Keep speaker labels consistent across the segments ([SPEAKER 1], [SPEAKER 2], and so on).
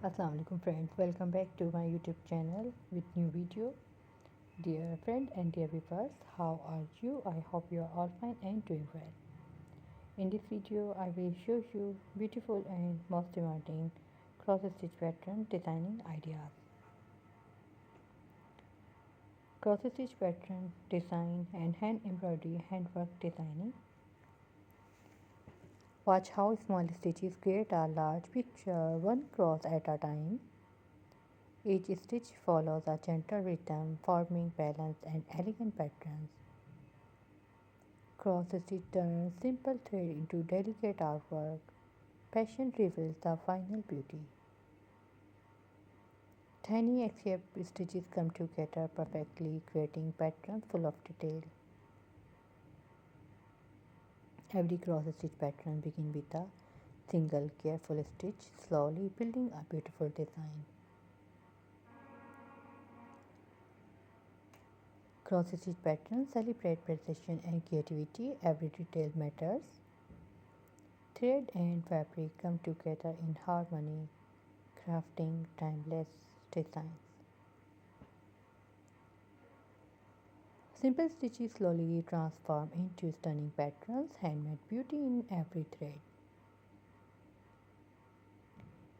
[SPEAKER 1] Assalamu alaikum friends, welcome back to my YouTube channel with new video. Dear friend and dear viewers, how are you? I hope you are all fine and doing well. In this video I will show you beautiful and most demanding cross stitch pattern designing ideas. Cross stitch pattern design and hand embroidery handwork designing. Watch how small stitches create a large picture, one cross at a time. Each stitch follows a gentle rhythm, forming balanced and elegant patterns. Cross stitch turns simple thread into delicate artwork. Passion reveals the final beauty. Tiny escape stitches come together perfectly, creating patterns full of detail. Every cross stitch pattern begins with a single careful stitch, slowly building a beautiful design. Cross stitch patterns celebrate precision and creativity. Every detail matters. Thread and fabric come together in harmony, crafting timeless designs. Simple stitches slowly transform into stunning patterns, handmade beauty in every thread.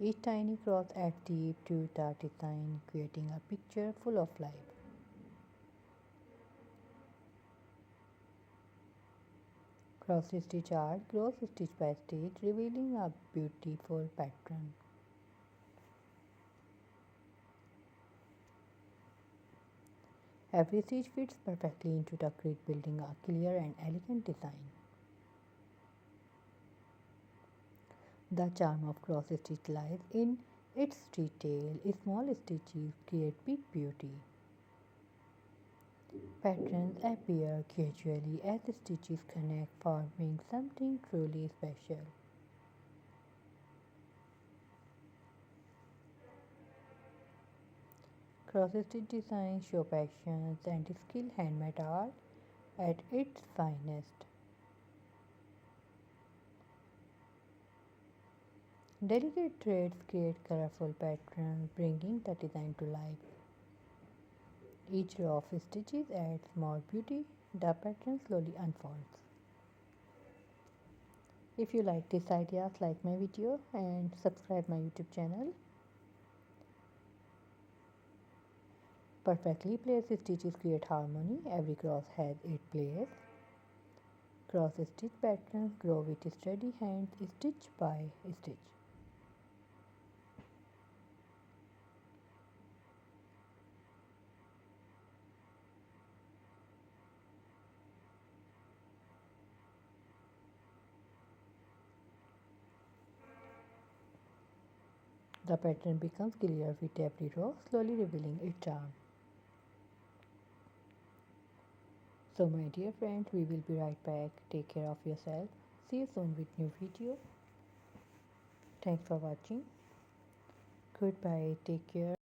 [SPEAKER 1] Each tiny cross adds deep to the design, creating a picture full of life. Cross stitch art grows stitch by stitch, revealing a beautiful pattern. Every stitch fits perfectly into the grid, building a clear and elegant design. The charm of cross stitch lies in its detail. Small stitches create big beauty. Patterns appear gradually as stitches connect, forming something truly special. Cross stitch designs show passions and skill, handmade art at its finest. Delicate threads create colorful patterns, bringing the design to life. Each row of stitches adds more beauty. The pattern slowly unfolds. If you like these ideas, like my video and subscribe my YouTube channel. Perfectly placed stitches create harmony. Every cross has its place. Cross stitch patterns grow with steady hands, stitch by stitch. The pattern becomes clearer with every row, slowly revealing its charm. So my dear friends, we will be right back. Take care of yourself. See you soon with new video. Thanks for watching. Goodbye. Take care.